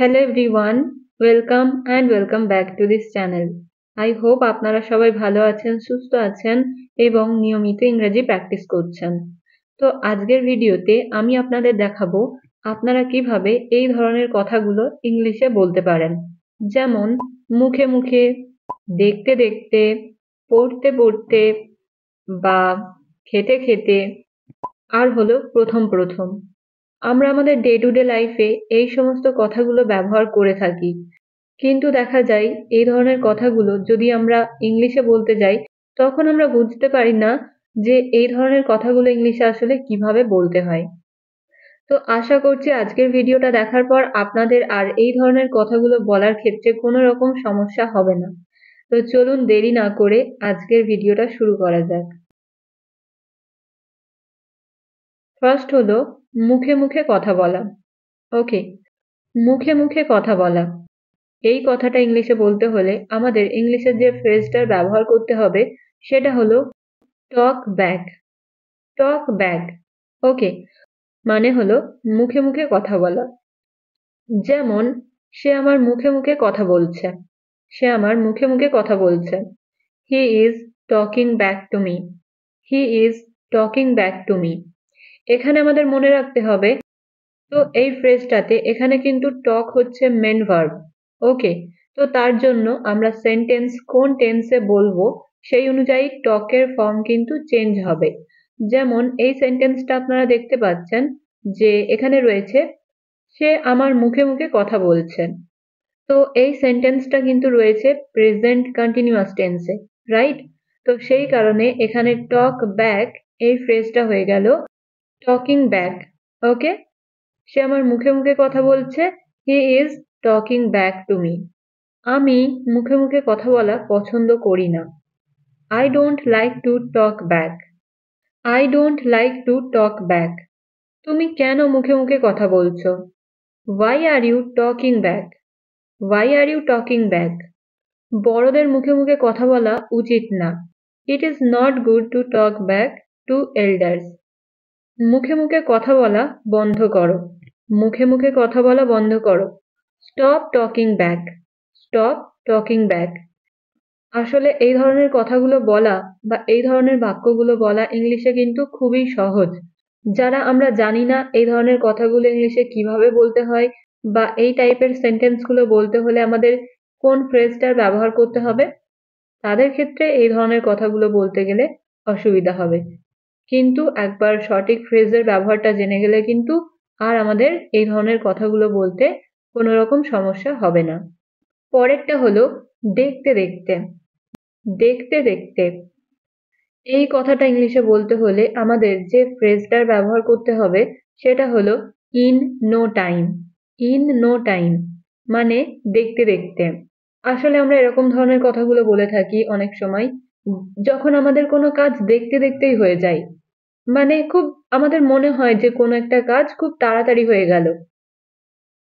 Hello everyone, welcome back to this channel. I hope আপনারা সবাই ভালো আছেন, সুস্থ আছেন এবং নিয়মিত ইংরেজি প্র্যাকটিস করছেন। তো আজকের ভিডিওতে আমি আপনাদের দেখাবো আপনারা কিভাবে এই ধরনের কথাগুলো ইংলিশে বলতে পারেন। যেমন মুখে মুখে, দেখতে দেখতে, পড়তে পড়তে বা খেতে খেতে আর হলো প্রথম প্রথম। আমরা আমাদের ডে টু ডে লাইফে এই সমস্ত কথাগুলো ব্যবহার করে থাকি, কিন্তু দেখা যায় এই ধরনের কথাগুলো যদি আমরা ইংলিশে বলতে যাই তখন আমরা বুঝতে পারি না যে এই ধরনের কথাগুলো ইংলিশে আসলে কিভাবে বলতে হয়। তো আশা করছি আজকের ভিডিওটা দেখার পর আপনাদের আর এই ধরনের কথাগুলো বলার ক্ষেত্রে কোনো রকম সমস্যা হবে না। তো চলুন দেরি না করে আজকের ভিডিওটা শুরু করা যাক। ফার্স্ট হলো মুখে মুখে কথা বলা। ওকে, মুখে মুখে কথা বলা, এই কথাটা ইংলিশে বলতে হলে আমাদের ইংলিশের যে ফ্রেজটার ব্যবহার করতে হবে সেটা হলো টক ব্যাক। টক ব্যাক, ওকে, মানে হলো মুখে মুখে কথা বলা। যেমন সে আমার মুখে মুখে কথা বলছে, সে আমার মুখে মুখে কথা বলছে। He is talking back to me, he is talking back to me. এখানে আমাদের মনে রাখতে হবে, তো এই ফ্রেজটাতে এখানে কিন্তু টক হচ্ছে মেন ভার্ব। ওকে, তো তার জন্য আমরা সেন্টেন্স কোন টেন্সে বলবো সেই অনুযায়ী টকের ফর্ম কিন্তু চেঞ্জ হবে। যেমন এই সেন্টেন্সটা আপনারা দেখতে পাচ্ছেন যে এখানে রয়েছে সে আমার মুখে মুখে কথা বলছে। তো এই সেন্টেন্সটা কিন্তু রয়েছে প্রেজেন্ট কন্টিনিউয়াস টেন্সে, রাইট? তো সেই কারণে এখানে টক ব্যাক এই ফ্রেজটা হয়ে গেল টকিং ব্যাক। ওকে, সে আমার মুখে মুখে কথা বলছে, he is talking back to me. আমি মুখে মুখে কথা বলা পছন্দ করি না। I don't like to talk back, I don't like to talk back. তুমি কেন মুখে মুখে কথা বলছো? Why are you talking back, why are you talking back. বড়দের মুখে মুখে কথা বলা উচিত না। It is not good to talk back to elders. মুখে মুখে কথা বলা বন্ধ করো, মুখে মুখে কথা বলা বন্ধ করো। Stop talking back, stop talking back. আসলে এই ধরনের কথাগুলো বলা বা এই ধরনের বাক্যগুলো বলা ইংলিশে কিন্তু খুবই সহজ। যারা আমরা জানি না এই ধরনের কথাগুলো ইংলিশে কিভাবে বলতে হয় বা এই টাইপের সেন্টেন্সগুলো বলতে হলে আমাদের কোন ফ্রেজটার ব্যবহার করতে হবে, তাদের ক্ষেত্রে এই ধরনের কথাগুলো বলতে গেলে অসুবিধা হবে। কিন্তু একবার সঠিক ফ্রেজের ব্যবহারটা জেনে গেলে কিন্তু আর আমাদের এই ধরনের কথাগুলো বলতে কোনো রকম সমস্যা হবে না। পরেরটা হলো দেখতে দেখতে। দেখতে দেখতে, এই কথাটা ইংলিশে বলতে হলে আমাদের যে ফ্রেজটার ব্যবহার করতে হবে সেটা হলো in no time. In no time মানে দেখতে দেখতে। আসলে আমরা এরকম ধরনের কথাগুলো বলে থাকি অনেক সময় যখন আমাদের কোনো কাজ দেখতে দেখতেই হয়ে যায়। মানে খুব আমাদের মনে হয় যে কোনো একটা কাজ খুব তাড়াতাড়ি হয়ে গেল।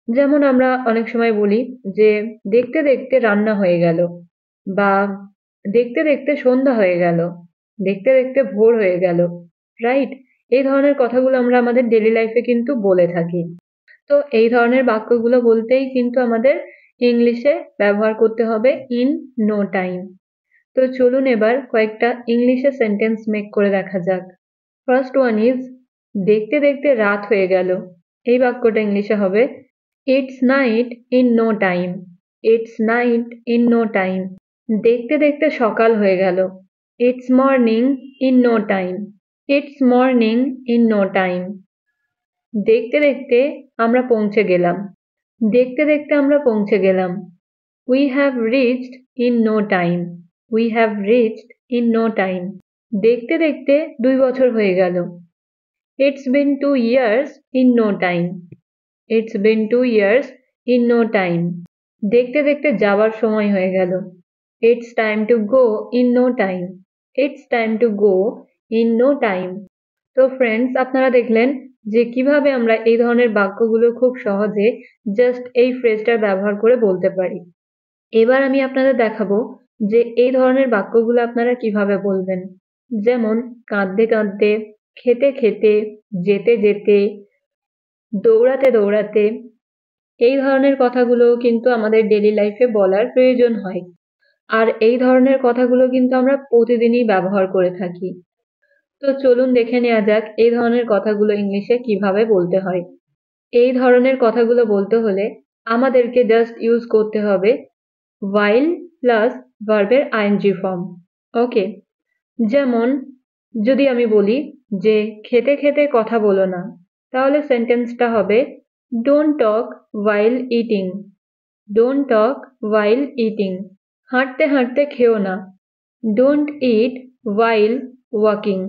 যেমন আমরা অনেক সময় বলি যে দেখতে দেখতে রান্না হয়ে গেল, বা দেখতে দেখতে সন্ধ্যা হয়ে গেল, দেখতে দেখতে ভোর হয়ে গেল, রাইট? এই ধরনের কথাগুলো আমরা আমাদের ডেইলি লাইফে কিন্তু বলে থাকি। তো এই ধরনের বাক্যগুলো বলতেই কিন্তু আমাদের ইংলিশে ব্যবহার করতে হবে ইন নো টাইম। তো চলুন এবার কয়েকটা ইংলিশে সেন্টেন্স মেক করে দেখা যাক। ফার্স্ট ওয়ান ইজ দেখতে দেখতে রাত হয়ে গেল। এই বাক্যটা ইংলিশে হবে it's night in no time, it's night in no time. দেখতে দেখতে সকাল হয়ে গেল। It's morning in no time, it's morning in no time. দেখতে দেখতে আমরা পৌঁছে গেলাম, দেখতে দেখতে আমরা পৌঁছে গেলাম। We have reached in no time, we have reached in no time. দেখতে দেখতে 2 বছর হয়ে গেল। It's been 2 years in no time, it's been 2 years in no time. দেখতে দেখতে যাবার সময় হয়ে গেল। It's time to go in no time, it's time to go in no time. তো ফ্রেন্ডস, আপনারা দেখলেন যে কিভাবে আমরা এই ধরনের বাক্যগুলো খুব সহজে জাস্ট এই ফ্রেজটার ব্যবহার করে বলতে পারি। এবার আমি আপনাদের দেখাবো যে এই ধরনের বাক্যগুলো আপনারা কিভাবে বলবেন। যেমন কাঁদতে কাঁদতে, খেতে খেতে, যেতে যেতে, দৌড়াতে দৌড়াতে, এই ধরনের কথাগুলো কিন্তু আমাদের ডেইলি লাইফে বলার প্রয়োজন হয়। আর এই ধরনের কথাগুলো কিন্তু আমরা প্রতিদিনই ব্যবহার করে থাকি। তো চলুন দেখে নেওয়া যাক এই ধরনের কথাগুলো ইংলিশে কিভাবে বলতে হয়। এই ধরনের কথাগুলো বলতে হলে আমাদেরকে জাস্ট ইউজ করতে হবে while প্লাস ভার্বের আইএনজি ফর্ম। ওকে, যেমন যদি আমি বলি যে খেতে খেতে কথা বলো না, তাহলে সেন্টেন্সটা হবে don't talk while eating, don't talk while eating। হাঁটতে হাঁটতে খেও না, don't it while walking,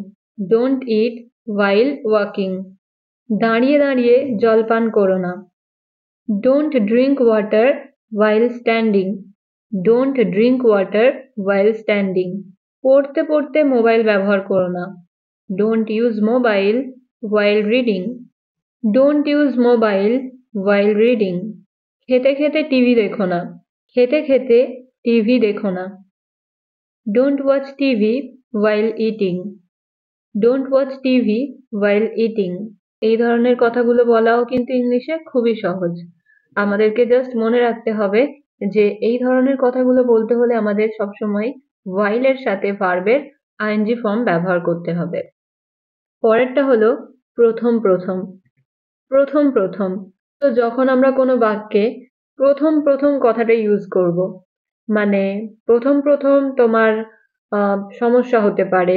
don't it while walking। দাঁড়িয়ে দাঁড়িয়ে জল পান করো না, don't drink water while standing, don't drink water while standing। পড়তে পড়তে মোবাইল ব্যবহার করো না, don't use mobile while reading, don't use mobile while reading। খেতে খেতে টিভি দেখো না, খেতে খেতে টিভি দেখো না, don't watch TV while eating, don't watch TV while eating। এই ধরনের কথাগুলো বলাও কিন্তু ইংলিশে খুবই সহজ। আমাদেরকে জাস্ট মনে রাখতে হবে যে এই ধরনের কথাগুলো বলতে হলে আমাদের সবসময় while এর সাথে ভার্বের আইএনজি ফর্ম ব্যবহার করতে হবে। পরেরটা হলো প্রথম প্রথম। প্রথম প্রথম, তো যখন আমরা কোনো বাক্যে প্রথম প্রথম কথাটা ইউজ করব, মানে প্রথম প্রথম তোমার সমস্যা হতে পারে,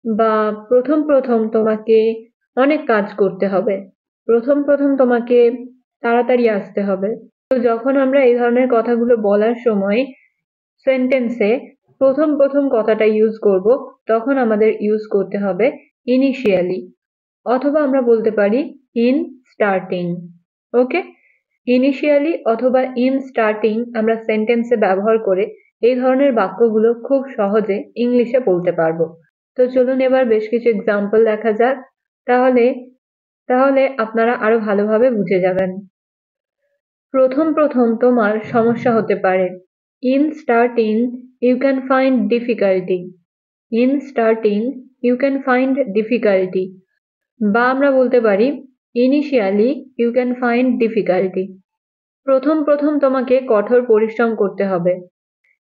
বা প্রথম প্রথম তোমাকে অনেক কাজ করতে হবে, প্রথম প্রথম তোমাকে তাড়াতাড়ি আসতে হবে। তো যখন আমরা এই ধরনের কথাগুলো বলার সময় সেন্টেন্সে প্রথম প্রথম কথাটা ইউজ করব, তখন আমাদের ইউজ করতে হবে ইনিশিয়ালি, অথবা আমরা বলতে পারি ইন স্টার্টিং। ওকে, ইনিশিয়ালি অথবা ইন স্টার্টিং আমরা সেন্টেন্সে ব্যবহার করে এই ধরনের বাক্যগুলো খুব সহজে ইংলিশে বলতে পারবো। তো চলুন এবার বেশ কিছু এক্সাম্পল দেখা যাক, তাহলে তাহলে আপনারা আরো ভালোভাবে বুঝে যাবেন। প্রথম প্রথম তোমার সমস্যা হতে পারে, in starting you can find difficulty, in starting you can find difficulty. বা আমরা বলতে পারি initially you can find difficulty, প্রথম প্রথম তোমাকে কঠোর পরিশ্রম করতে হবে,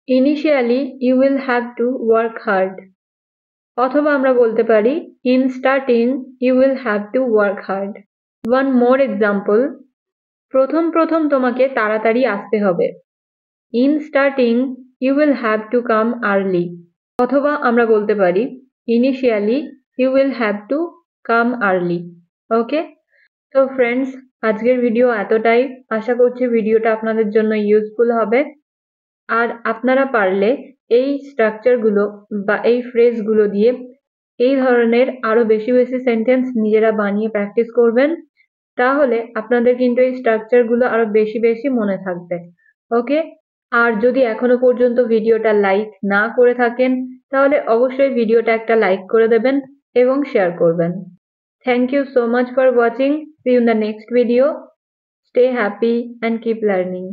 initially you will have to work hard. অথবা আমরা বলতে পারি in starting you will have to work hard. One more example, প্রথম প্রথম তোমাকে তাড়াতাড়ি আসতে হবে, in starting you will have to come early. অথবা আমরা বলতে পারি initially you will have to come early. Okay, তো ফ্রেন্ডস, আজকের ভিডিও এতটাই। আশা করছি ভিডিওটা আপনাদের জন্য ইউজফুল হবে। আর আপনারা পারলে এই স্ট্রাকচারগুলো বা এই ফ্রেজগুলো দিয়ে এই ধরনের আরো বেশি বেশি সেন্টেন্স নিজেরা বানিয়ে প্র্যাকটিস করবেন, তাহলে আপনাদের কিন্তু এই স্ট্রাকচারগুলো আরো বেশি বেশি মনে থাকবে। ওকে, আর যদি এখনো পর্যন্ত ভিডিওটা লাইক না করে থাকেন, তাহলে অবশ্যই ভিডিওটা একটা লাইক করে দেবেন এবং শেয়ার করবেন। Thank you so much for watching. See you in the next video. Stay happy and keep learning.